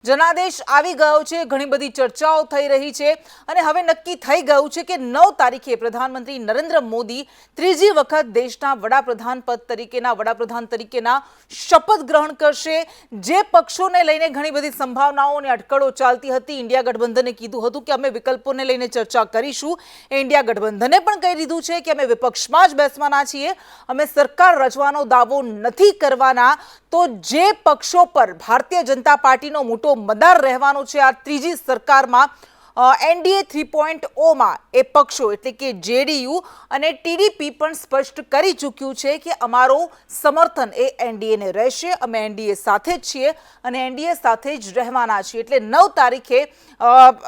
જનાદેશ આવી ગયો છે, ઘણી બધી ચર્ચાઓ થઈ રહી છે અને હવે નક્કી થઈ ગયું છે કે 9 તારીખે પ્રધાનમંત્રી નરેન્દ્ર મોદી ત્રીજી વખત દેશના વડાપ્રધાન તરીકેના શપથ ગ્રહણ કરશે। જે પક્ષોને લઈને ઘણી બધી સંભાવનાઓ અને અટકળો ચાલતી હતી, ઇન્ડિયા ગઠબંધને કીધું હતું કે અમે વિકલ્પોને લઈને ચર્ચા કરીશું। ઇન્ડિયા ગઠબંધને પણ કહી દીધું છે કે અમે વિપક્ષમાં જ બેસવાના છીએ, અમે સરકાર રચવાનો દાવો નથી કરવાના। તો જે પક્ષો પર ભારતીય જનતા પાર્ટીનો મોટો મદાર રહેવાનો છે આ ત્રીજી સરકારમાં, એનડીએ 3.0 માં એ પક્ષો એટલે કે જેડીયુ અને ટીડીપી પણ સ્પષ્ટ કરી ચૂક્યું છે કે અમારો સમર્થન એ એનડીએને રહેશે, અમે એનડીએ સાથે જ છીએ અને એનડીએ સાથે જ રહેવાના છીએ। એટલે 9 તારીખે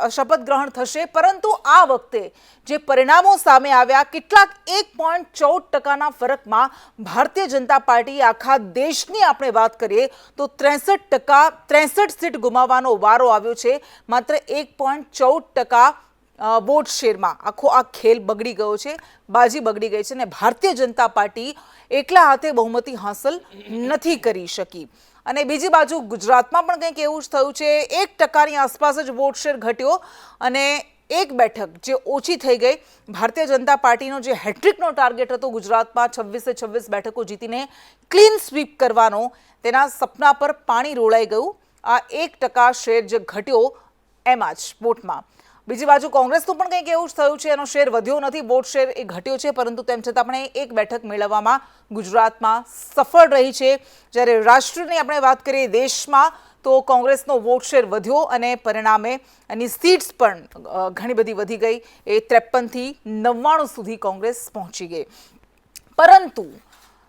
શપથ ગ્રહણ થશે। પરંતુ આ વખતે જે પરિણામો સામે આવ્યા, કેટલાક 1.14% ફરકમાં ભારતીય જનતા પાર્ટી આખા દેશની આપણે વાત કરીએ તો 63 સીટ ગુમાવવાનો વારો આવ્યો છે। માત્ર 1.14% વોટ શેરમાં આખો આ ખેલ બગડી ગયો છે, બાજી બગડી ગઈ છે અને ભારતીય જનતા પાર્ટી એકલા હાથે બહુમતી હાંસલ નથી કરી શકી। અને બીજી બાજુ ગુજરાતમાં પણ કંઈક એવું જ થયું છે, 1%ની આસપાસ જ વોટ શેર ઘટ્યો અને એક બેઠક જે ઓછી થઈ ગઈ। ભારતીય જનતા પાર્ટીનો જે હેટ્રિકનો ટાર્ગેટ હતો ગુજરાતમાં 26 બેઠકો જીતીને ક્લીન સ્વીપ કરવાનો, તેના સપના પર પાણી રોળાઈ ગયું। આ 1% શેર જે ઘટ્યો એમાં જ વોટમાં। બીજી બાજુ કોંગ્રેસનું પણ કંઈક એવું જ થયું છે, એનો શેર વધ્યો નથી, વોટ શેર એ ઘટ્યો છે, પરંતુ તેમ છતાં પણ એક બેઠક મેળવવામાં ગુજરાતમાં સફળ રહી છે। જ્યારે રાષ્ટ્રની આપણે વાત કરીએ દેશમાં તો કોંગ્રેસનો વોટ શેર વધ્યો અને પરિણામે એની સીટ્સ પણ ઘણી બધી વધી ગઈ, એ 53 થી 99 સુધી કોંગ્રેસ પહોંચી ગઈ। પરંતુ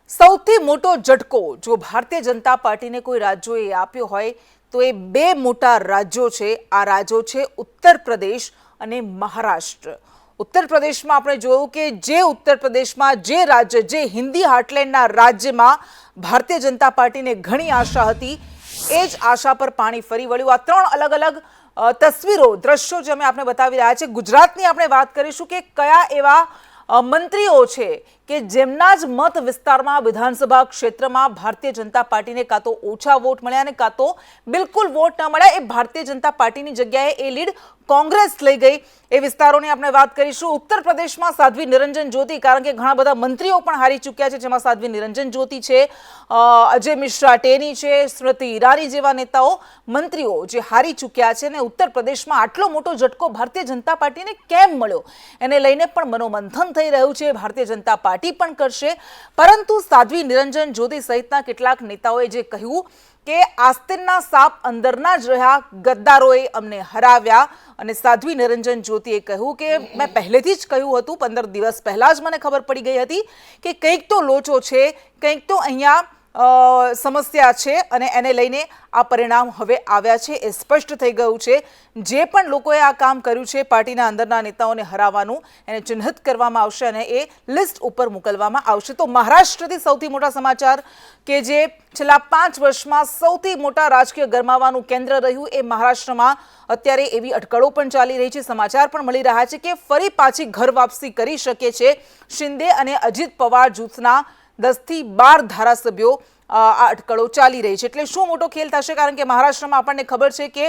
સૌથી મોટો ઝટકો જો ભારતીય જનતા પાર્ટીને કોઈ રાજ્યોએ આપ્યો હોય તો એ બે મોટા રાજ્યો છે। આ રાજ્યો છે ઉત્તર પ્રદેશ અને મહારાષ્ટ્ર। ઉત્તર પ્રદેશમાં આપણે જોયું કે જે ઉત્તર પ્રદેશમાં જે રાજ્ય, જે હિન્દી હાર્ટલેન્ડના રાજ્યમાં ભારતીય જનતા પાર્ટીને ઘણી આશા હતી, એ જ આશા પર પાણી ફરી વળ્યું। આ ત્રણ અલગ અલગ તસવીરો, દ્રશ્યો જે અમે આપણે બતાવી રહ્યા છે। ગુજરાતની આપણે વાત કરીશું કે કયા એવા મંત્રીઓ છે કે જેમના જ મત વિસ્તારમાં વિધાનસભા ક્ષેત્રમાં ભારતીય જનતા પાર્ટીને કાં તો ઓછા વોટ મળ્યા અને કાં તો બિલકુલ વોટ ન મળ્યા, એ ભારતીય જનતા પાર્ટીની જગ્યાએ એ લીડ કોંગ્રેસ લઈ ગઈ। એ વિસ્તારોની આપણે વાત કરીશું। ઉત્તર પ્રદેશમાં સાધ્વી નિરંજન જ્યોતિ, કારણ કે ઘણા બધા મંત્રીઓ પણ હારી ચૂક્યા છે, જેમાં સાધ્વી નિરંજન જ્યોતિ છે, અજય મિશ્રા ટેની છે, સ્મૃતિ ઈરાની જેવા નેતાઓ, મંત્રીઓ જે હારી ચૂક્યા છે। અને ઉત્તર પ્રદેશમાં આટલો મોટો ઝટકો ભારતીય જનતા પાર્ટીને કેમ મળ્યો એને લઈને પણ મનોમંથન થઈ રહ્યું છે। ભારતીય જનતા પાર્ટી પણ કરશે, પરંતુ સાધ્વી નિરંજન જ્યોતિ સહિતના કેટલાક નેતાઓએ જે કહ્યું કે આસ્તીનના સાપ અંદરના જ રહ્યા, ગદ્દારોએ અમને હરાવ્યા। અને સાધ્વી નિરંજન જ્યોતિએ કહ્યું કે મેં પહેલેથી જ કહ્યું હતું, 15 દિવસ પહેલા જ મને ખબર પડી ગઈ હતી કે કંઈક તો લોચો છે, કંઈક તો અહીંયા સમસ્યા છે અને એને લઈને આ પરિણામ હવે આવ્યા છે, એ સ્પષ્ટ થઈ ગયું છે। જે પણ લોકોએ આ કામ કર્યું છે, પાર્ટીના અંદરના નેતાઓને હરાવવાનું, એને ચિહ્નિત કરવામાં આવશે અને એ લિસ્ટ ઉપર મોકલવામાં આવશે। તો મહારાષ્ટ્રથી સૌથી મોટા સમાચાર કે જે છેલ્લા 5 વર્ષમાં સૌથી મોટા રાજકીય ગરમાવાનું કેન્દ્ર રહ્યું, એ મહારાષ્ટ્રમાં અત્યારે એવી અટકળો પણ ચાલી રહી છે। સમાચાર પણ મળી રહ્યા છે કે ફરી પાછી ઘર વાપસી કરી શકે છે શિંદે અને અજીત પવાર જૂથના 10 થી 12 ધારાસભ્યો। આ અટકળો ચાલી રહી છે એટલે શું મોટો ખેલ થશે, કારણ કે મહારાષ્ટ્રમાં આપણને ખબર છે કે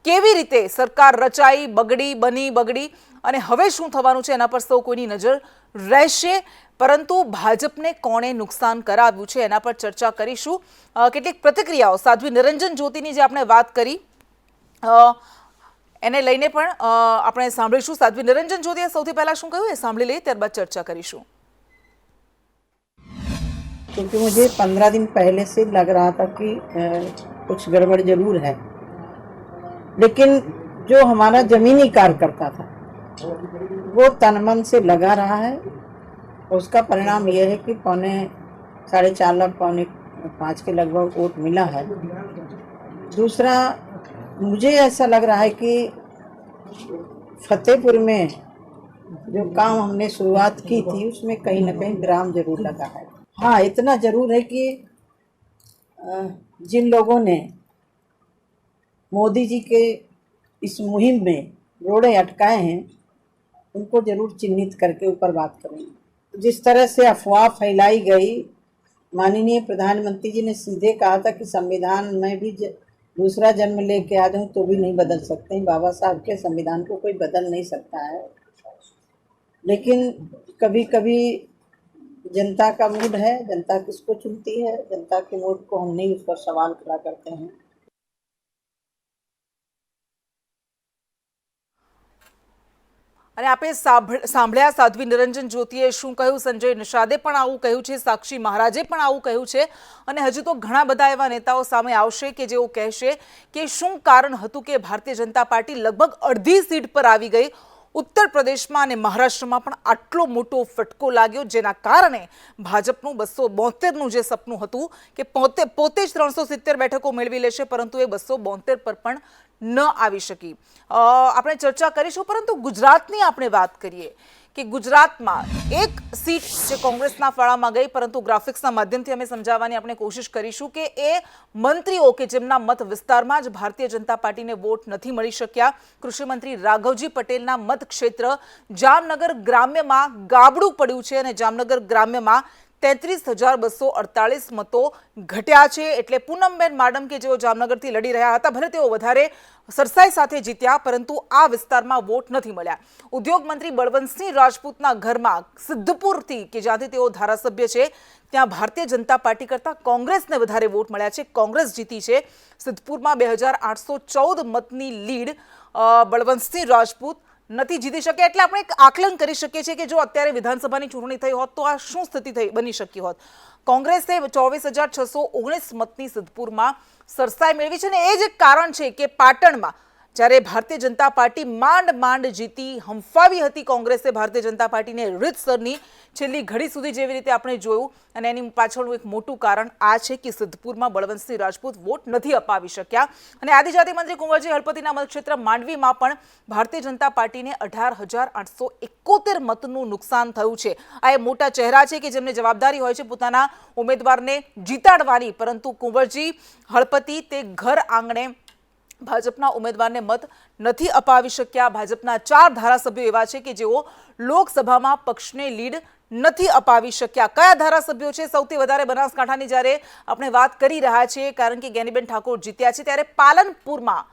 કેવી રીતે સરકાર રચાઈ, બગડી અને હવે શું થવાનું છે એના પર સૌ કોઈની નજર રહેશે। પરંતુ ભાજપને કોણે નુકસાન કરાવ્યું છે એના પર ચર્ચા કરીશું। કેટલીક પ્રતિક્રિયાઓ સાધ્વી નિરંજન જ્યોતિની જે આપણે વાત કરી એને લઈને પણ આપણે સાંભળીશું। સાધ્વી નિરંજન જ્યોતિએ સૌથી પહેલા શું કહ્યું એ સાંભળી લઈએ, ત્યારબાદ ચર્ચા કરીશું। क्योंकि मुझे 15 दिन पहले से लग रहा था कि कुछ गड़बड़ जरूर है, लेकिन जो हमारा जमीनी कार्यकर्ता था वो तन मन से लगा रहा है। उसका परिणाम यह है कि 4.5 लाख, 5 के लगभग वोट मिला है। दूसरा, मुझे ऐसा लग रहा है कि फतेहपुर में जो काम हमने शुरुआत की थी उसमें कहीं ना कहीं विराम जरूर लगा है। हाँ, इतना जरूर है कि जिन लोगों ने मोदी जी के इस मुहिम में रोड़े अटकाए हैं उनको जरूर चिन्हित करके ऊपर बात करेंगे। जिस तरह से अफवाह फैलाई गई, माननीय प्रधानमंत्री जी ने सीधे कहा था कि संविधान में भी दूसरा जन्म लेके आ जाऊं तो भी नहीं बदल सकते हैं। बाबा साहब के संविधान को कोई बदल नहीं सकता है, लेकिन कभी कभी जनता का मूड है, जनता किसको चुनती है, जनता के मूड को हम नहीं उस पर सवाल खड़ा करते हैं। અને આપણે સાંભળ્યા સાધ્વી નિરંજન જ્યોતિએ શું કહ્યું, સંજય નિષાદે પણ આવું કહ્યું છે, સાક્ષી મહારાજે પણ આવું કહ્યું છે અને હજુ તો ઘણા બધા એવા નેતાઓ સામે આવશે કે જેઓ કહેશે કે શું કારણ હતું કે ભારતીય જનતા પાર્ટી લગભગ અડધી સીટ પર આવી ગઈ। ઉત્તર પ્રદેશમાં અને મહારાષ્ટ્રમાં પણ આટલો મોટો ફટકો લાગ્યો, જેના કારણે ભાજપનું 272નું જે સપનું હતું કે પોતે જ 370 બેઠકો મેળવી લેશે, પરંતુ એ 272 પર પણ ન આવી શકી। આપણે ચર્ચા કરીશું, પરંતુ ગુજરાતની આપણે વાત કરીએ કે ગુજરાતમાં એક સીટ જે કોંગ્રેસના ફાળામાં ગઈ, પરંતુ ગ્રાફિક્સના માધ્યમથી અમે સમજાવવાની આપણે કોશિશ કરીશું કે એ મંત્રીઓ કે જેમના મત વિસ્તારમાં જ ભારતીય જનતા પાર્ટીને વોટ નથી મળી શક્યા। કૃષિ મંત્રી રાઘવજી પટેલના મતક્ષેત્ર જામનગર ગ્રામ્યમાં ગાબડું પડ્યું છે અને જામનગર ગ્રામ્યમાં 33,248 મતો ઘટ્યા છે। એટલે પૂનમબેન માડમ કે જેઓ જામનગરથી લડી રહ્યા હતા, ભલે તેઓ વધારે સરસાઈ સાથે જીત્યા, પરંતુ આ વિસ્તારમાં વોટ નથી મળ્યા। ઉદ્યોગ મંત્રી બળવંતસિંહ રાજપૂતના ઘરમાં સિદ્ધપુરથી કે જ્યાંથી તેઓ ધારાસભ્ય છે, ત્યાં ભારતીય જનતા પાર્ટી કરતાં કોંગ્રેસને વધારે વોટ મળ્યા છે, કોંગ્રેસ જીતી છે। સિદ્ધપુરમાં 2,814 મતની લીડ બળવંતસિંહ રાજપૂત નથી જીતી શકે। એટલે આપણે એક આકલન કરી શકીએ છીએ કે જો અત્યારે વિધાનસભાની ચૂંટણી થઈ હોત તો આ શું સ્થિતિ બની શકી હોત। કોંગ્રેસે 24,619 મતની સિદ્ધપુરમાં સરસાઈ મેળવી છે અને એ જ એક કારણ છે કે પાટણમાં જ્યારે ભારતીય જનતા પાર્ટી માંડ જીતી, હંફાવી હતી કોંગ્રેસે ભારતીય જનતા પાર્ટીને રીતસરની છેલ્લી ઘડી સુધી, જેવી રીતે આપણે જોયું, અને એની પાછળનું એક મોટું કારણ આ છે કે સિદ્ધપુરમાં બળવંતસિંહ રાજપૂત વોટ નથી અપાવી શક્યા। અને આદિજાતિ મંત્રી કુંવરજી હળપતિના મતક્ષેત્ર માંડવીમાં પણ ભારતીય જનતા પાર્ટીને 18,871 મતનું નુકસાન થયું છે। આ એ મોટા ચહેરા છે કે જેમને જવાબદારી હોય છે પોતાના ઉમેદવારને જીતાડવાની, પરંતુ કુંવરજી હળપતિ તે ઘર આંગણે ભાજપના ઉમેદવારને મત નથી અપાવી શક્યા। ભાજપના 4 ધારાસભ્યો એવા છે કે જેઓ લોકસભામાં પક્ષને લીડ નથી અપાવી શક્યા। કયા ધારાસભ્યો છે? સૌથી વધારે બનાસકાંઠાની જ્યારે આપણે વાત કરી રહ્યા છીએ, કારણ કે જ્ઞાનીબેન ઠાકોર જીત્યા છે, ત્યારે પાલનપુરમાં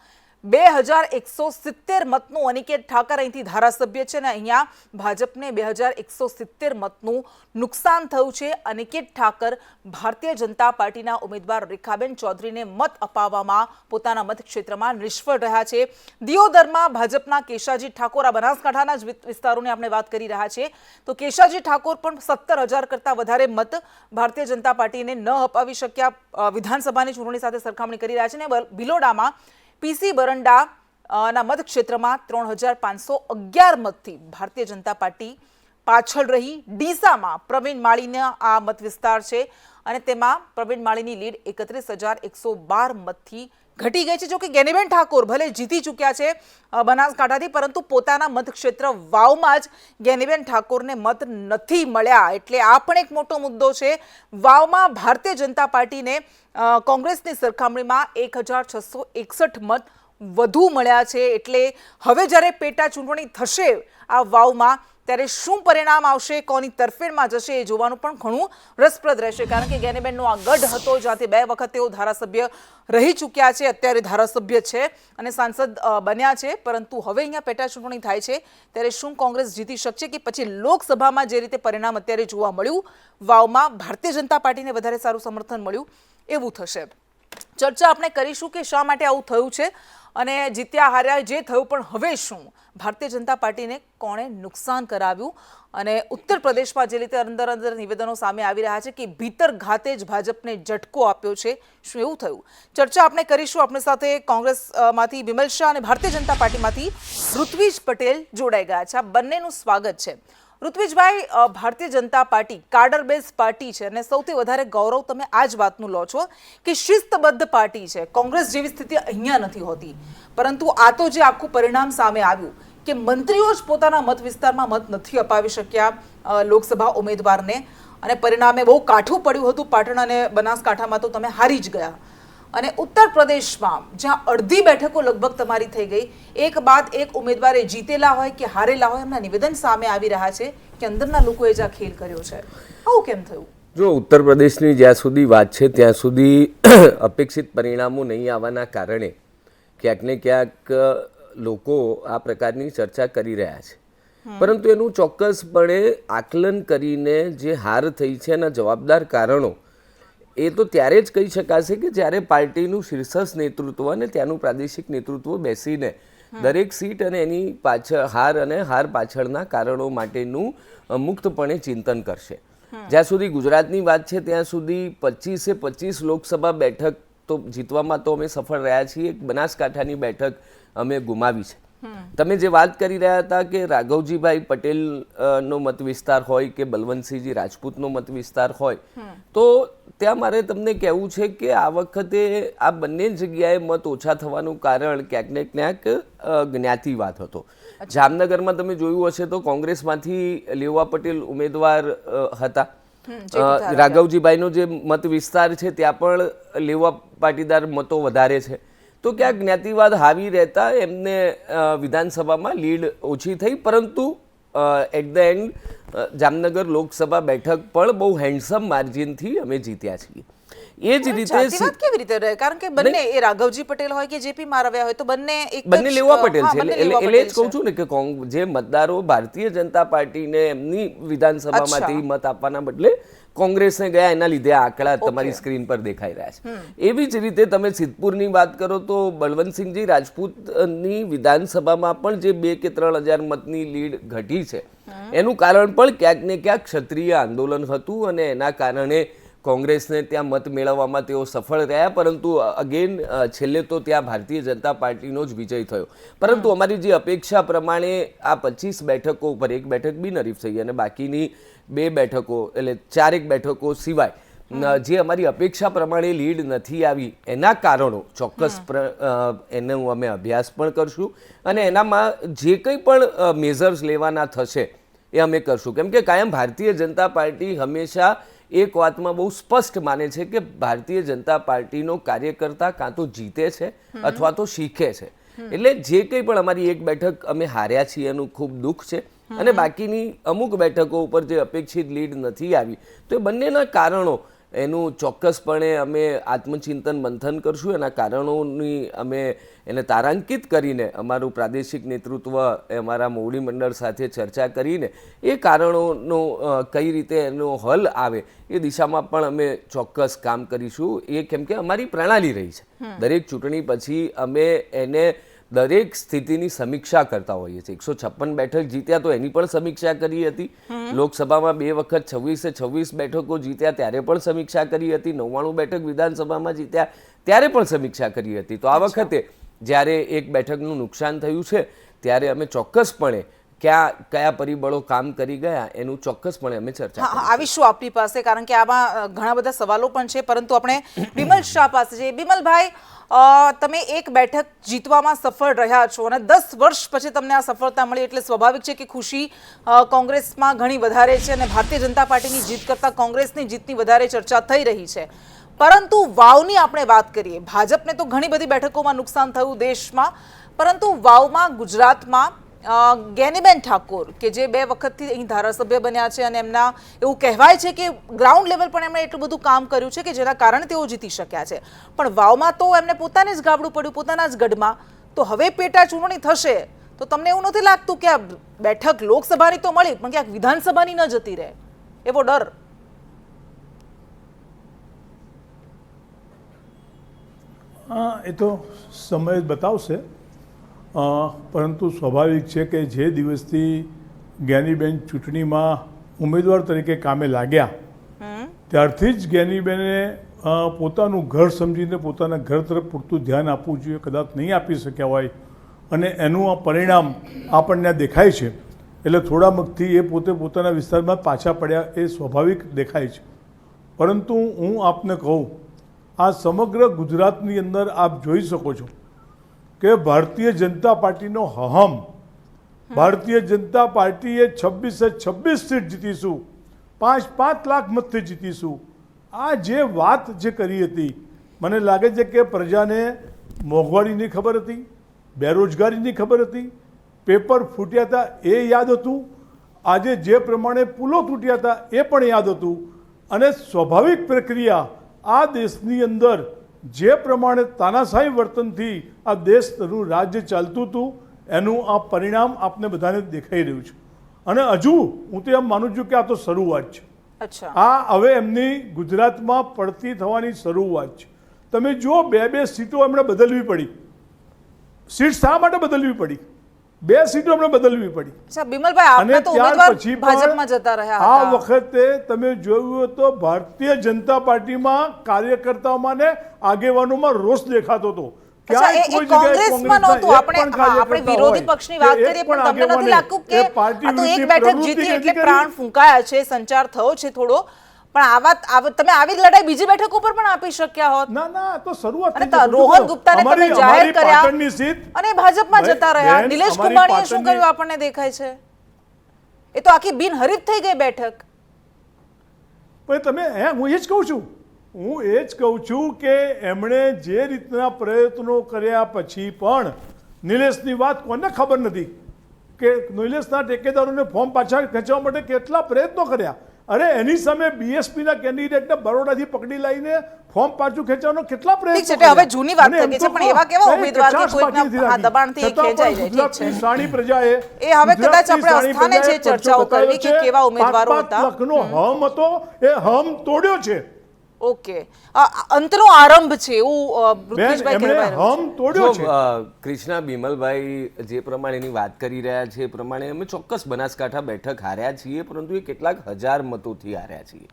2,170 મતનું અનિકેત ઠાકર અહીંથી ધારાસભ્ય છે અને અહીંયા ભાજપને 2,170 મતનું નુકસાન થયું છે। અનિકેત ઠાકર ભારતીય જનતા પાર્ટીના ઉમેદવાર રેખાબેન ચૌધરીને મત અપાવવામાં પોતાના મતક્ષેત્રમાં નિષ્ફળ રહ્યા છે। દિયોદરમાં ભાજપના કેશાજી ઠાકોર, આ બનાસકાંઠાના જ વિસ્તારોની આપણે વાત કરી રહ્યા છીએ, તો કેશાજી ઠાકોર પણ 17,000 કરતાં વધારે મત ભારતીય જનતા પાર્ટીને ન અપાવી શક્યા। વિધાનસભાની ચૂંટણી સાથે સરખામણી કરી રહ્યા છે અને ભિલોડામાં પીસી બરંડા ના મતક્ષેત્રમાં 3,511 મતથી ભારતીય જનતા પાર્ટી પાછળ રહી। ડીસામાં પ્રવીણ માળીના આ મત વિસ્તાર છે અને તેમાં પ્રવીણ માળીની લીડ 31,112 મતથી ઘટી ગઈ છે। જો કે જ્ઞાનીબેન ઠાકોર ભલે જીતી ચૂક્યા છે બનાસકાંઠાથી, પરંતુ પોતાના મતક્ષેત્ર વાવમાં જ જ્ઞાનીબેન ઠાકોરને મત નથી મળ્યા। એટલે આ પણ એક મોટો મુદ્દો છે। વાવમાં ભારતીય જનતા પાર્ટીને કોંગ્રેસની સરખામણીમાં 1,661 મત વધુ મળ્યા છે। એટલે હવે જ્યારે પેટા ચૂંટણી થશે આ વાવમાં, ત્યારે શું પરિણામ આવશે, કોની તરફેણમાં જશે, એ જોવાનું પણ ઘણું રસપ્રદ રહેશે, કારણ કે જ્ઞાનીબેનનો આ ગઢ હતો જ્યાંથી 2 વખત તેઓ ધારાસભ્ય રહી ચૂક્યા છે, અત્યારે ધારાસભ્ય છે અને સાંસદ બન્યા છે, પરંતુ હવે અહીંયા પેટા ચૂંટણી થાય છે ત્યારે શું કોંગ્રેસ જીતી શકશે કે પછી લોકસભામાં જે રીતે પરિણામ અત્યારે જોવા મળ્યું, વાવમાં ભારતીય જનતા પાર્ટીને વધારે સારું સમર્થન મળ્યું એવું થશે। ચર્ચા આપણે કરીશું કે શા માટે આવું થયું છે અને જીત્યા હાર્યા જે થયું, પણ હવે શું ભારતીય જનતા પાર્ટીને કોણે નુકસાન કરાવ્યું અને ઉત્તર પ્રદેશમાં જે રીતે અંદર નિવેદનો સામે આવી રહ્યા છે કે ભીતર ઘાતે જ ભાજપને ઝટકો આપ્યો છે, શું એવું થયું? ચર્ચા આપણે કરીશું। આપણી સાથે કોંગ્રેસમાંથી વિમલ શાહ અને ભારતીય જનતા પાર્ટીમાંથી ઋત્વિજ પટેલ જોડાઈ ગયા છે। આ બંનેનું સ્વાગત છે। Rutvijbhai, Bharatiya Janata party કાર્ડર base party છે અને સૌથી વધારે ગૌરવ તમે આ જ વાતનું લો છો કે શિસ્તબદ્ધ પાર્ટી છે। કોંગ્રેસ જેવી સ્થિતિ અહીંયા નથી હોતી, પરંતુ આ તો જે આખું પરિણામ સામે આવ્યું કે મંત્રીઓ જ પોતાના મત વિસ્તારમાં મત નથી અપાવી શક્યા લોકસભા ઉમેદવારને, અને પરિણામે બહુ કાઠું પડ્યું હતું। પાટણ અને બનાસકાંઠામાં તો તમે હારી જ ગયા, અને ઉત્તર પ્રદેશમાં જ્યાં અડધી બેઠકો લગભગ તમારી થઈ ગઈ, એક બાદ એક ઉમેદવારે જીતેલા હોય કે હારેલા હોય, એમના નિવેદન સામે આવી રહ્યા છે કે અંદરના લોકોએ જ આ ખેલ કર્યો છે। આવું કેમ થયું? જો ઉત્તર પ્રદેશની જ્યાં સુધી વાત છે ત્યાં સુધી અપેક્ષિત પરિણામો નહીં આવવાના કારણે ક્યાંક ને ક્યાંક લોકો આ પ્રકારની ચર્ચા કરી રહ્યા છે, પરંતુ એનું ચોક્કસપણે આકલન કરીને જે હાર થઈ છે એના જવાબદાર કારણો એ તો ત્યારે જ કહી શકાશે કે જ્યારે પાર્ટીનું શીર્ષસ્થ નેતૃત્વ અને ત્યાંનું પ્રાદેશિક નેતૃત્વ બેસીને દરેક સીટ અને એની પાછળ હાર પાછળના કારણો માટેનું મુક્તપણે ચિંતન કરશે. જ્યાં સુધી ગુજરાતની વાત છે ત્યાં સુધી 25 લોકસભા બેઠક તો જીતવામાં તો અમે સફળ રહ્યા છીએ, બનાસકાંઠાની બેઠક અમે ગુમાવી છે. તમે જે વાત કરી રહ્યા હતા કે રાઘવજીભાઈ પટેલ નો મત વિસ્તાર હોય કે બલવંતસિંહજી રાજપૂતનો મત વિસ્તાર હોય, તો ત્યાં મારે તમને કહેવું છે કે આ વખતે આ બંને જગ્યાએ મત ઓછા થવાનું કારણ ક્યાંક ને ક્યાંક જ્ઞાતિવાદ હતો. જામનગરમાં તમે જોયું હશે તો કોંગ્રેસમાંથી લેવા પટેલ ઉમેદવાર હતા, રાઘવજીભાઈનો જે મત વિસ્તાર છે ત્યાં પણ લેવા પાટીદાર મતો વધારે છે, તો ક્યાંક જ્ઞાતિવાદ હાવી રહેતા એમને વિધાનસભામાં લીડ ઓછી થઈ, પરંતુ at the end Jamnagar Lok Sabha બેઠક પણ બહુ હેન્ડસમ માર્જિનથી અમે જીત્યા છીએ. એ જ રીતે જાતિવાદ કેવી રીતે રહે? કારણ કે બંને એ રાઘવજી પટેલ હોય કે જેપી મારવ્યા હોય તો બંને લેવા પટેલ છે. એટલે જ કહું છું ને કે જે મતદારો ભારતીય જનતા પાર્ટીને એમની વિધાનસભામાંથી મત આપવાના બદલે કોંગ્રેસને ગયા એના લીધે આ આંકડા તમારી સ્ક્રીન પર દેખાઈ રહ્યા છે. એવી જ રીતે તમે સિદ્ધપુરની વાત કરો તો બળવંતસિંહજી રાજપૂતની વિધાનસભામાં પણ જે 2 કે 3 હજાર મતની લીડ ઘટી છે એનું કારણ પણ ક્યાંક ને ક્યાંક ક્ષત્રિય આંદોલન હતું અને એના કારણે કોંગ્રેસને ત્યાં મત મેળવવામાં તેઓ સફળ રહ્યા, પરંતુ અગેન છેલ્લે તો ત્યાં ભારતીય જનતા પાર્ટીનો જ વિજય થયો. પરંતુ અમારી જે અપેક્ષા પ્રમાણે આ 25 બેઠકો ઉપર 1 બેઠક બિનહરીફ થઈ અને બાકીની 2 બેઠકો એટલે 4 બેઠકો સિવાય જે અમારી અપેક્ષા પ્રમાણે લીડ નથી આવી એના કારણો ચોક્કસ એનો અમે અભ્યાસ પણ કરશું અને એનામાં જે કંઈ પણ મેઝર્સ લેવાના થશે એ અમે કરશું. કેમ કે કાયમ ભારતીય જનતા પાર્ટી હંમેશા એક વાતમાં બહુ સ્પષ્ટ માને છે કે ભારતીય જનતા પાર્ટીનો કાર્યકર્તા કાં તો જીતે છે અથવા તો શીખે છે. એટલે જે કંઈ પણ અમારી 1 બેઠક અમે હાર્યા છીએ એનું ખૂબ દુઃખ છે અને બાકીની અમુક બેઠકો ઉપર જે અપેક્ષિત લીડ નથી આવી તો એ બંનેના કારણો એનું ચોક્કસપણે અમે આત્મચિંતન મંથન કરશું. એના કારણોની અમે એને તારાંકિત કરીને અમારું પ્રાદેશિક નેતૃત્વ અમારા મોવડી મંડળ સાથે ચર્ચા કરીને એ કારણોનો કઈ રીતે એનો હલ આવે એ દિશામાં પણ અમે ચોક્કસ કામ કરીશું. એ કેમ કે અમારી પ્રણાલી રહી છે, દરેક ચૂંટણી પછી અમે એને દરેક સ્થિતિની સમીક્ષા કરતા હોઈએ છીએ. 156 બેઠક જીત્યા તો એની પણ સમીક્ષા કરી હતી, લોકસભામાં 2 વખત 26 બેઠકો જીત્યા ત્યારે પણ સમીક્ષા કરી હતી, 99 બેઠક વિધાનસભામાં જીત્યા ત્યારે પણ સમીક્ષા કરી હતી. તો આ વખતે જ્યારે 1 બેઠકનું નુકસાન થયું છે ત્યારે અમે ચોક્કસપણે કયા પરિબળો કામ કરી ગયા એનું ચોક્કસપણે અમે ચર્ચા આવીશું આપની પાસે, કારણ કે આમાં ઘણા બધા સવાલો પણ છે. પરંતુ આપણે બિમલ શાહ પાસે જઈએ. બિમલભાઈ, તમે 1 બેઠક જીતવામાં સફળ રહ્યા છો અને 10 વર્ષ પછી તમને આ સફળતા મળી એટલે સ્વાભાવિક છે કે ખુશી કોંગ્રેસમાં ઘણી વધારે છે અને ભારતીય જનતા પાર્ટીની જીત કરતાં કોંગ્રેસની જીતની વધારે ચર્ચા થઈ રહી છે. પરંતુ વાવની આપણે વાત કરીએ, ભાજપને તો ઘણી બધી બેઠકોમાં નુકસાન થયું દેશમાં, પરંતુ વાવમાં ગુજરાતમાં ગેનીબેન ઠાકોર કે જે 2 વખતથી અહીં ધારાસભ્ય બન્યા છે અને એમના એવું કહેવાય છે કે ગ્રાઉન્ડ લેવલ પણ એમણે એટલું બધું કામ કર્યું છે કે જેના કારણે તેઓ જીતી શક્યા છે. પણ વાવમાં તો એમને પોતાને જ ગાબડું પડ્યું પોતાના જ ગઢમાં. તો હવે પેટા ચૂંટણી થશે તો તમને એવું નથી લાગતું કે આ બેઠક લોકસભાની તો મળી પણ ક્યાંક વિધાનસભાની ન જતી રહે એવો ડર? એ તો સમય જ બતાવશે, પરંતુ સ્વાભાવિક છે કે જે દિવસથી જ્ઞાનીબેન ચૂંટણીમાં ઉમેદવાર તરીકે કામે લાગ્યા ત્યારથી જ જ્ઞાનીબેને પોતાનું ઘર સમજીને પોતાના ઘર તરફ પૂરતું ધ્યાન આપવું જોઈએ. કદાચ નહીં આપી શક્યા હોય અને એનું આ પરિણામ આપણને દેખાય છે એટલે થોડા વખતથી એ પોતે પોતાના વિસ્તારમાં પાછા પડ્યા એ સ્વાભાવિક દેખાય છે. પરંતુ હું આપને કહું, આ સમગ્ર ગુજરાતની અંદર આપ જોઈ શકો છો કે ભારતીય જનતા પાર્ટીનો હહમ, ભારતીય જનતા પાર્ટીએ 26 સીટ જીતીશું, 5 લાખ મતથી જીતીશું, આ જે વાત જે કરી હતી મને લાગે છે કે પ્રજાને મોંઘવારીની ખબર હતી, બેરોજગારીની ખબર હતી, પેપર ફૂટ્યા હતા એ યાદ હતું, આજે જે પ્રમાણે પુલો તૂટ્યા હતા એ પણ યાદ હતું અને સ્વાભાવિક પ્રક્રિયા આ દેશની અંદર જે પ્રમાણે તાનાશાહી વર્તનથી આ દેશનું રાજ્ય ચાલતું હતું એનું આ પરિણામ આપને બધાને દેખાઈ રહ્યું છે. અને હજુ હું તો એમ માનું છું કે આ તો શરૂઆત છે. અચ્છા, આ હવે એમની ગુજરાતમાં પડતી થવાની શરૂઆત છે. તમે જુઓ 2 સીટો એમણે બદલવી પડી. સીટ શા માટે બદલવી પડી? 2 સીટો એમણે બદલવી પડી. અચ્છા બિમલભાઈ, આપને તો ઉમેદવાર ભાજપમાં જતા રહ્યા આ હતા. વખતે તમે જોયું તો ભારતીય જનતા પાર્ટીમાં કાર્યકર્તાઓમાં ને આગેવાનોમાં રોષ દેખાતો હતો. અચ્છા, એ કોંગ્રેસમાં નહોતું. આપણે વિરોધી પક્ષની વાત કરીએ પણ તમને નથી લાગતું કે આ તો એક બેઠક જીતી એટલે પ્રાણ ફૂંકાયા છે, સંચાર થયો છે થોડો, પણ તમે આવી લડાઈ બીજી બેઠક ઉપર પણ આપી શક્યા હોત. ના તો શરૂઆત અને રોહન ગુપ્તાને તમે જાહેર કર્યા અને ભાજપમાં જતા રહ્યા. નિલેશ કુંભાણીએ શું કર્યું આપણને દેખાય છે? એ તો આખી બિનહરીફ થઈ ગઈ બેઠક. પણ તમે હું એ જ કહું છું કે એમણે જે રીતના પ્રયત્નો કર્યા પછી પણ નિલેશની વાત કોને ખબર નથી કે નિલેશના ટેકેદારોને ફોર્મ પાછા ખેંચવા માટે કેટલા પ્રયત્નો કર્યા. અરે એની સામે બીએસપીના કેન્ડિડેટને બરોડાથી પકડી લઈને ફોર્મ પાછું ખેંચવાનો કેટલા પ્રયત્નો કર્યા. હવે જૂની વાત થઈ છે, પણ એવા કેવા ઉમેદવાર કે કોઈના દબાણથી ખેંચાઈ જાય. ઠીક છે, સાણી પ્રજાએ એ હવે કદાચ આપણે અસ્થાને છે ચર્ચાઓ કરવી કે કેવા ઉમેદવારો હતા. 5 લાખનો હમ હતો, એ હમ તોડ્યો છે. ઓકે, અંતનો આરંભ છે એવું ઋત્વિજભાઈ કહેવાય રહ્યું છે. તોડ્યો છે. કૃષ્ણા બિમલભાઈ જે પ્રમાણેની વાત કરી રહ્યા છે એ પ્રમાણે અમે ચોક્કસ બનાસકાંઠા બેઠક હાર્યા છીએ, પરંતુ એ કેટલાક હજાર મતોથી હાર્યા છીએ.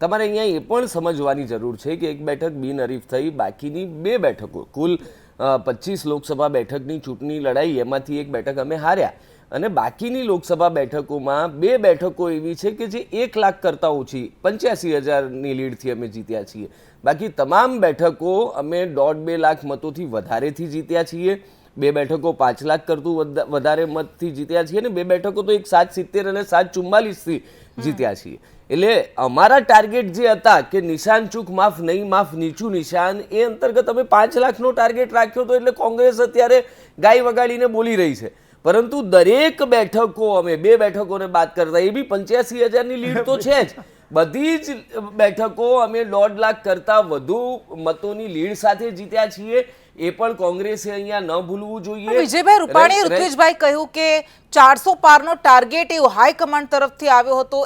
તમારે અહીંયા એ પણ સમજવાની જરૂર છે કે એક બેઠક બિનહરીફ થઈ, બાકીની 2 બેઠકો, કુલ 25 લોકસભા બેઠકની ચૂંટણી લડાઈ, એમાંથી એક બેઠક અમે હાર્યા. અને બાકીની લોકસભા બેઠકોમાં 2 બેઠકો એવી છે કે જે 1 લાખ કરતાં ઓછી 85,000ની લીડથી અમે જીત્યા છીએ. બાકી તમામ બેઠકો અમે 1.5-2 લાખ મતોથી વધારેથી જીત્યા છીએ. 2 બેઠકો 5 લાખ કરતું વધારે મતથી જીત્યા છીએ અને 2 બેઠકો તો 770 અને 744થી જીત્યા છીએ. એટલે અમારા ટાર્ગેટ જે હતા કે નિશાન ચૂક માફ નહીં માફ નીચું નિશાન, એ અંતર્ગત અમે 5 લાખનો ટાર્ગેટ રાખ્યો હતો. એટલે કોંગ્રેસ અત્યારે ગાય વગાડીને બોલી રહી છે, પરંતુ દરેક બેઠકો અમે 2 બેઠકોને બાદ કરતા એ બી 85,000ની લીડ તો છે જ. બધી જ બેઠકો અમે 1.5 લાખ કરતા વધુ મતોની લીડ સાથે જીત્યા છીએ. એ પણ કોંગ્રેસે અહીંયા ન ભૂલવું જોઈએ. વિજયભાઈ રૂપાણીએ ઋત્વિજભાઈ કહ્યું કે 400 પારનો ટાર્ગેટ એવું હાઈકમાન્ડ તરફથી આવ્યો હતો.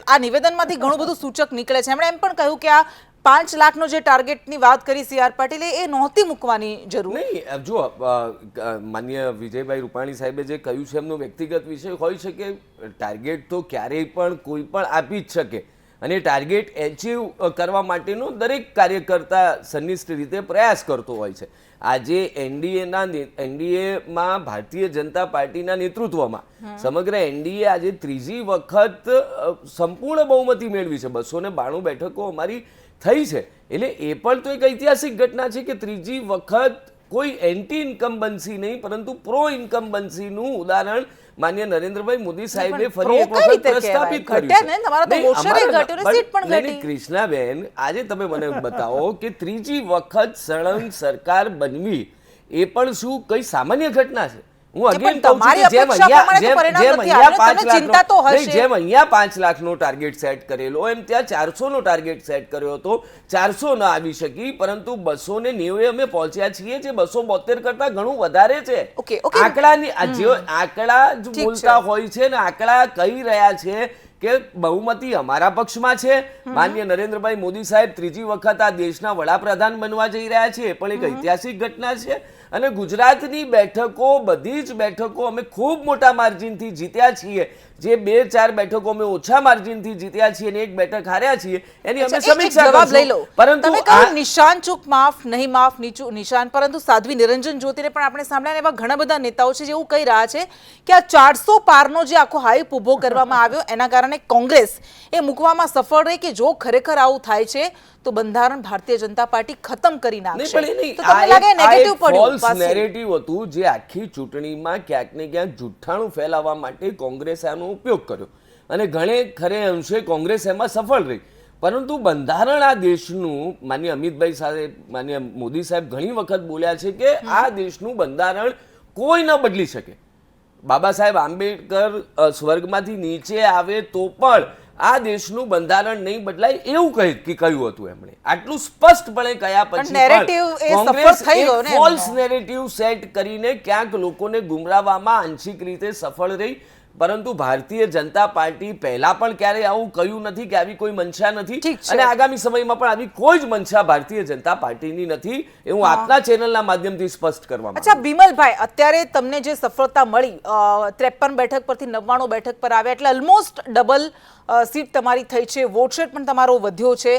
આ નિવેદનમાંથી ઘણું બધું સૂચક નીકળે છે. એમણે એમ પણ કહ્યું કે આ 5 લાખનો જે ટાર્ગેટની વાત કરી CR પાટીલે એ નહોતી મૂકવાની જરૂર. નહીં, જો માન્ય વિજયભાઈ રૂપાણી સાહેબે જે કહ્યું છે એમનો વ્યક્તિગત વિષય હોઈ શકે. ટાર્ગેટ તો ક્યારેય પણ કોઈ પણ આપી જ શકે અને ટાર્ગેટ એચીવ કરવા માટેનો દરેક કાર્યકર્તા સનિષ્ઠ રીતે પ્રયાસ કરતો હોય છે. આજે એનડીએમાં ભારતીય જનતા પાર્ટીના નેતૃત્વમાં સમગ્ર એનડીએ આજે 3જી વખત સંપૂર્ણ બહુમતી મેળવી છે. 292 બેઠકો અમારી થઈ છે. એટલે એ પણ તો એક ઐતિહાસિક ઘટના છે કે 3જી વખત કોઈ એન્ટી ઇન્કમ્બન્સી નહીં પરંતુ પ્રો ઇન્કમ્બન્સીનું ઉદાહરણ માન્ય નરેન્દ્રભાઈ મોદી સાહેબે ફરી એક વખત પ્રસ્થાપિત કર્યું. કૃષ્ણાબેન, આજે તમે મને બતાવો કે 3જી વખત સળંગ સરકાર બનવી એ પણ શું કઈ સામાન્ય ઘટના છે? હું અગેન કહું છું કે જેમ અહીંયા 5 લાખનો ટાર્ગેટ સેટ કરેલો એમ ત્યાં 400નો ટાર્ગેટ સેટ કર્યો હતો. 400 ન આવી શકી, પરંતુ 290 અમે પહોંચ્યા છીએ, જે 272 કરતા ઘણું વધારે છે. આંકડાની આંકડા જ બોલતા હોય છે ને આંકડા કહી રહ્યા છે કે બહુમતી અમારા પક્ષમાં છે. માન્ય નરેન્દ્રભાઈ મોદી સાહેબ 3જી વખત આ દેશના વડાપ્રધાન બનવા જઈ રહ્યા છે, એ પણ એક ઐતિહાસિક ઘટના છે. અને ગુજરાતની બેઠકો, બધી જ બેઠકો અમે ખૂબ મોટા માર્જિનથી જીત્યા છીએ. જે 2-4 બેઠકો અમે ઓછા માર્જિનથી જીત્યા છીએ અને 1 બેઠક હાર્યા છીએ, એની અમે સમીક્ષા કરીશું. પરંતુ નિશાન ચૂક માફ નહીં માફ નીચું નિશાન, પરંતુ સાધ્વી નિરંજન જ્યોતિને પણ આપણે સાંભળ્યા એવા ઘણા બધા નેતાઓ છે જેવું કહી રહ્યા છે કે આ 400 પારનો જે આખો હાઈપ ઉભો કરવામાં આવ્યો એના કારણે કોંગ્રેસ એ મૂકવામાં સફળ રહી કે જો ખરેખર આવું થાય છે તો બંધારણ ભારતીય જનતા પાર્ટી ખતમ કરી નાખશે. તો તમને લાગે નેગેટિવ પડ્યું? નેરેટિવ હતું જે આખી ચૂંટણીમાં ક્યાંક ને ક્યાંક જુઠ્ઠાણું ફેલાવવા માટે કોંગ્રેસે આનો ઉપયોગ કર્યો અને ઘણે ખરે અંશે કોંગ્રેસ એમાં સફળ રહી. પરંતુ બંધારણ આ દેશનું, માન્ય અમિતભાઈ સાહેબ, માન્ય મોદી સાહેબ ઘણી વખત બોલ્યા છે કે આ દેશનું બંધારણ કોઈ ન બદલી શકે. બાબા સાહેબ આંબેડકર સ્વર્ગમાંથી નીચે આવે તો પણ આ દેશનું બંધારણ નહીં બદલાય એવું કહ્યું હતું એમણે. આટલું સ્પષ્ટપણે કયા પછી narrative એ સફળ થઈ ગયો ને ફોલ્સ નેરેટિવ સેટ કરીને ક્યાંક લોકોને ગુમરાવવામાં આંશિક રીતે સફળ રહી. પરંતુ ભારતીય જનતા પાર્ટી પહેલા પણ ક્યારે આવું કહ્યું નથી કે આવી કોઈ મંશા નથી, ઠીક છે. અને આગામી સમયમાં પણ આવી કોઈ જ મંશા ભારતીય જનતા પાર્ટીની નથી. એવું આપના ચેનલના માધ્યમથી સ્પષ્ટ કરવા માંગુ છું. અચ્છા બિમલભાઈ, અત્યારે તમને જે સફળતા મળી 53 બેઠક પરથી 99 બેઠક પર આવ્યા, એટલે ઓલમોસ્ટ ડબલ સીટ તમારી થઈ છે, વોટ શેર પણ તમારો વધ્યો છે.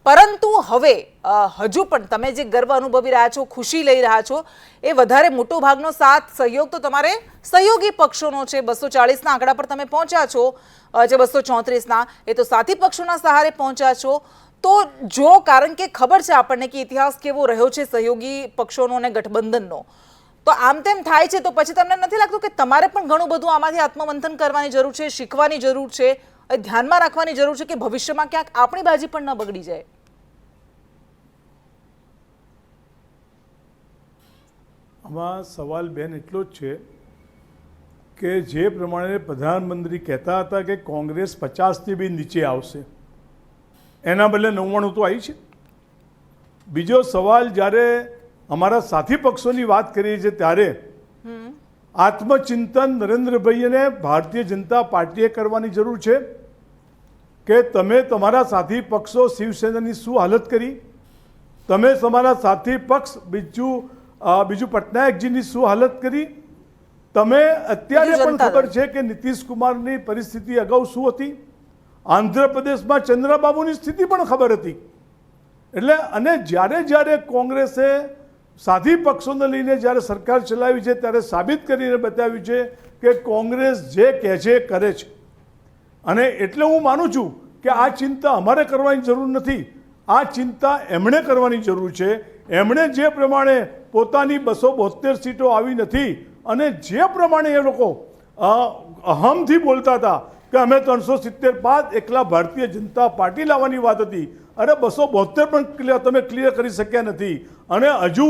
પરંતુ હવે હજુ પણ તમે જે ગર્વ અનુભવી રહ્યા છો, ખુશી લઈ રહ્યા છો, એ વધારે મોટો ભાગનો સાથ સહયોગ તો તમારે સહયોગી પક્ષોનો છે. 240ના આંકડા પર તમે પહોંચ્યા છો, જે 234ના, એ તો સાથી પક્ષોના સહારે પહોંચ્યા છો. તો જો, કારણ કે ખબર છે આપણને કે ઇતિહાસ કેવો રહ્યો છે સહયોગી પક્ષોનો અને ગઠબંધનનો, તો આમ તેમ થાય છે તો પછી તમને નથી લાગતું કે તમારે પણ ઘણું બધું આમાંથી આત્મમંથન કરવાની જરૂર છે, શીખવાની જરૂર છે, ધ્યાનમાં રાખવાની જરૂર છે કે ભવિષ્યમાં ક્યાંક આપણી બાજી પણ ન બગડી જાય? આમાં સવાલ બેન એટલો જ છે કે જે પ્રમાણે પ્રધાનમંત્રી કહેતા હતા કે કોંગ્રેસ 50થી બી નીચે આવશે, એના બદલે 99 તો આવી છે. બીજો સવાલ, જ્યારે અમારા સાથી પક્ષોની વાત કરીએ છીએ ત્યારે આત્મચિંતન નરેન્દ્રભાઈ અને ભારતીય જનતા પાર્ટીએ કરવાની જરૂર છે કે તમે તમારા સાથી પક્ષો શિવસેનાની શું હાલત કરી, તમે તમારા સાથી પક્ષ બીજુ પટનાયકજીની શું હાલત કરી, તમે અત્યારે પણ ખબર છે કે નીતિશ કુમારની પરિસ્થિતિ અગાઉ શું હતી, આંધ્રપ્રદેશમાં ચંદ્રબાબુની સ્થિતિ પણ ખબર હતી. એટલે અને જ્યારે કોંગ્રેસે સાથી પક્ષોને લઈને જ્યારે સરકાર ચલાવી છે ત્યારે સાબિત કરીને બતાવ્યું છે કે કોંગ્રેસ જે કહે છે કરે છે. અને એટલે હું માનું છું કે આ ચિંતા અમારે કરવાની જરૂર નથી, આ ચિંતા એમણે કરવાની જરૂર છે. એમણે જે પ્રમાણે પોતાની 272 સીટો આવી નથી અને જે પ્રમાણે એ લોકો અહમથી બોલતા હતા કે અમે 370 બાદ એકલા ભારતીય જનતા પાર્ટી લાવવાની વાત હતી, અરે 272 પણ તમે ક્લિયર કરી શક્યા નથી. અને હજુ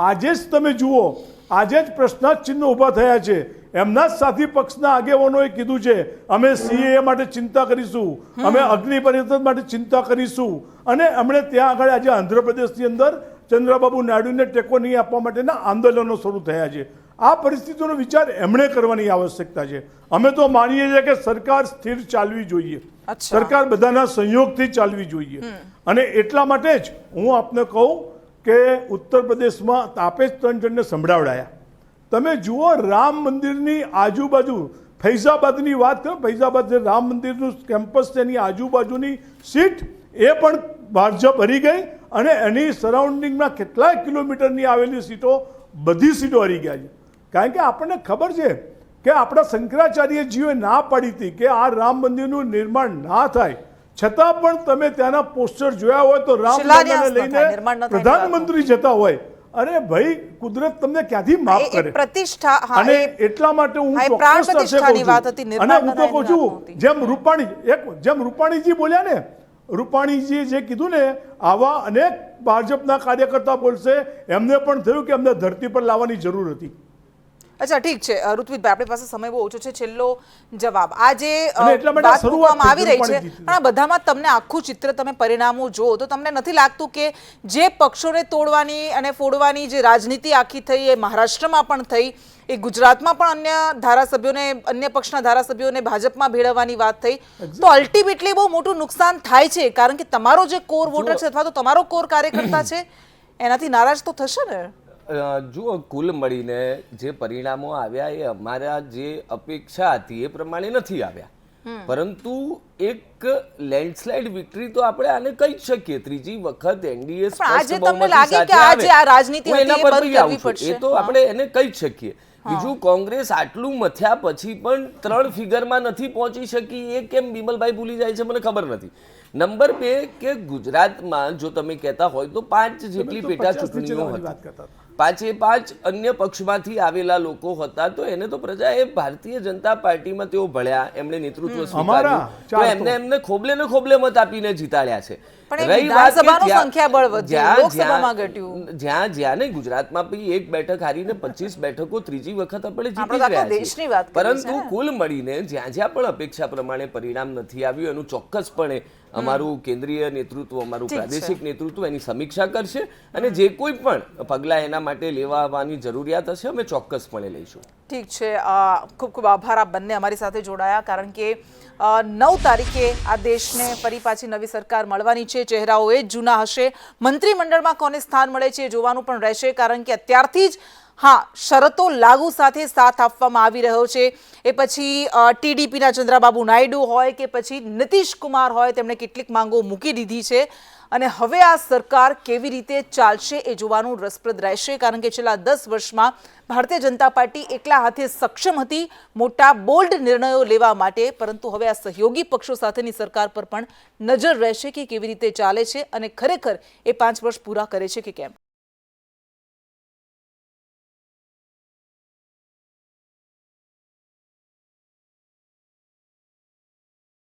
આજે જ તમે જુઓ, આજે જ પ્રશ્નાર્થ ચિહ્નો ઊભા થયા છે. એમના જ સાથી પક્ષના આગેવાનોએ કીધું છે અમે CAA માટે ચિંતા કરીશું, અમે અગ્નિ પરિષદ માટે ચિંતા કરીશું. અને એમણે ત્યાં આગળ આજે આંધ્રપ્રદેશની અંદર ચંદ્રબાબુ નાયડુને ટેકો નહીં આપવા માટેના આંદોલનો શરૂ થયા છે. આ પરિસ્થિતિનો વિચાર એમણે કરવાની આવશ્યકતા છે. અમે તો માનીએ છીએ કે સરકાર સ્થિર ચાલવી જોઈએ, સરકાર બધાના સહયોગથી ચાલવી જોઈએ. અને એટલા માટે જ હું આપને કહું કે ઉત્તર પ્રદેશમાં આપે જ 3 જણને સંભળાવડાયા. તમે જુઓ રામ મંદિરની આજુબાજુ, ફૈઝાબાદની વાત કરો, ફૈઝાબાદ જે રામ મંદિરનું કેમ્પસ છે એની આજુબાજુની સીટ એ પણ ભાજપ હરી ગઈ, અને એની સરાઉન્ડિંગમાં કેટલાય કિલોમીટરની આવેલી સીટો, બધી સીટો હરી ગયા છે. કારણ કે આપણને ખબર છે કે આપણા શંકરાચાર્યજીઓએ ના પાડી હતી કે આ રામ મંદિરનું નિર્માણ ના થાય, છતાં પણ તમે ત્યાંના પોસ્ટર જોયા હોય તો રામલલ્લાને લઈને પ્રધાનમંત્રી જતા હોય. અરે ભાઈ, કુદરત તમને ક્યાંથી માફ કરે? પ્રતિષ્ઠા. અને એટલા માટે હું ચોક્કસ અર્થે કહું છું, અને હું તો કહું છું જેમ રૂપાણીજી બોલ્યા ને, રૂપાણીજીએ જે કીધું ને, આવા અનેક ભાજપના કાર્યકર્તા બોલશે, એમને પણ થયું કે અમને ધરતી પર લાવવાની જરૂર હતી. અચ્છા ઠીક છે ઋત્વિકભાઈ, આપણી પાસે સમય બહુ ઓછો છે. છેલ્લો જવાબ, આ જે વાત મૂકવામાં આવી રહી છે પણ આ બધામાં તમને આખું ચિત્ર, તમે પરિણામો જુઓ તો તમને નથી લાગતું કે જે પક્ષોને તોડવાની અને ફોડવાની જે રાજનીતિ આખી થઈ, એ મહારાષ્ટ્રમાં પણ થઈ, એ ગુજરાતમાં પણ અન્ય ધારાસભ્યોને, અન્ય પક્ષના ધારાસભ્યોને ભાજપમાં ભેળવવાની વાત થઈ, તો અલ્ટિમેટલી બહુ મોટું નુકસાન થાય છે. કારણ કે તમારો જે કોર વોટર છે અથવા તો તમારો કોર કાર્યકર્તા છે એનાથી નારાજ તો થશે ને. જુઓ, કુલ મળીને જે પરિણામો આવ્યા એ અમારા જે અપેક્ષા હતી એ પ્રમાણે નથી આવ્યા, પરંતુ એક લેન્ડસ્લાઇડ વિક્ટરી તો આપણે આને કહી જ શકીએ. ત્રીજી વખત એનડીએ સ્પષ્ટ બહુમતી સાથે આવે, એના પર બી આવું છું, એ તો આપણે એને કહી જ શકીએ. બીજું, કોંગ્રેસ આટલું મથ્યા પછી પણ 3 ફિગરમાં નથી પહોંચી શકી, એ કેમ બિમલભાઈ ભૂલી જાય છે મને ખબર નથી. નંબર 2 કે ગુજરાતમાં જો તમે કહેતા હોય તો 5 જેટલી પેટા ચૂંટણીઓ હતી, પાંચે પાંચ અન્ય પક્ષમાંથી આવેલા લોકો હતા, તો એને તો પ્રજાએ ભારતીય જનતા પાર્ટીમાં તેઓ ભળ્યા, એમણે નેતૃત્વ સ્વીકાર્યું, તો એમને ખોબલે ને ખોબલે મત આપીને જીતાડ્યા છે. પણ એ વિધાનસભાનું સંખ્યાબળ વધ્યું, લોકસભામાં ઘટ્યું. જ્યાં ને ગુજરાતમાં બી એક બેઠક હારીને 25 બેઠકો ત્રીજી વખત આપણે જીતી આપણે આખા રહ્યા દેશની વાત છીએ. કરીએ પરંતુ કુલ મળીને જ્યાં જ્યાં પણ અપેક્ષા પ્રમાણે પરિણામ નથી આવ્યું, એનું ચોક્કસપણે અમારું કેન્દ્રીય નેતૃત્વ, અમારું પ્રાદેશિક નેતૃત્વ એની સમીક્ષા કરશે અને જે કોઈ પણ પગલાં એના માટે લેવાની જરૂરિયાત હશે અમે ચોક્કસપણે લઈશું. ઠીક છે, ખૂબ ખૂબ આભાર આપ બંને અમારી સાથે જોડાયા, કારણ કે 9 તારીખે આ દેશને ફરી પાછી નવી સરકાર મળવાની છે. ચહેરાઓ એ જ જૂના હશે. મંત્રીમંડળમાં કોને સ્થાન મળે છે એ જોવાનું પણ રહેશે, કારણ કે અત્યારથી જ શરતો લાગુ સાથે સાથ આપવામાં આવી રહ્યો છે. એ પછી ટીડીપીના ચંદ્રાબાબુ નાયડુ હોય કે પછી નીતિશ કુમાર હોય, તેમણે કેટલીક માંગો મૂકી દીધી છે અને હવે આ સરકાર કેવી રીતે ચાલશે એ જોવાનું રસપ્રદ રહેશે, કારણ કે છેલ્લા 10 વર્ષમાં ભારતીય જનતા પાર્ટી એકલા હાથે સક્ષમ હતી મોટા બોલ્ડ નિર્ણયો લેવા માટે, પરંતુ હવે આ સહયોગી પક્ષો સાથેની સરકાર પર પણ નજર રહેશે કે કેવી રીતે ચાલે છે અને ખરેખર એ 5 વર્ષ પૂરા કરે છે કે કેમ.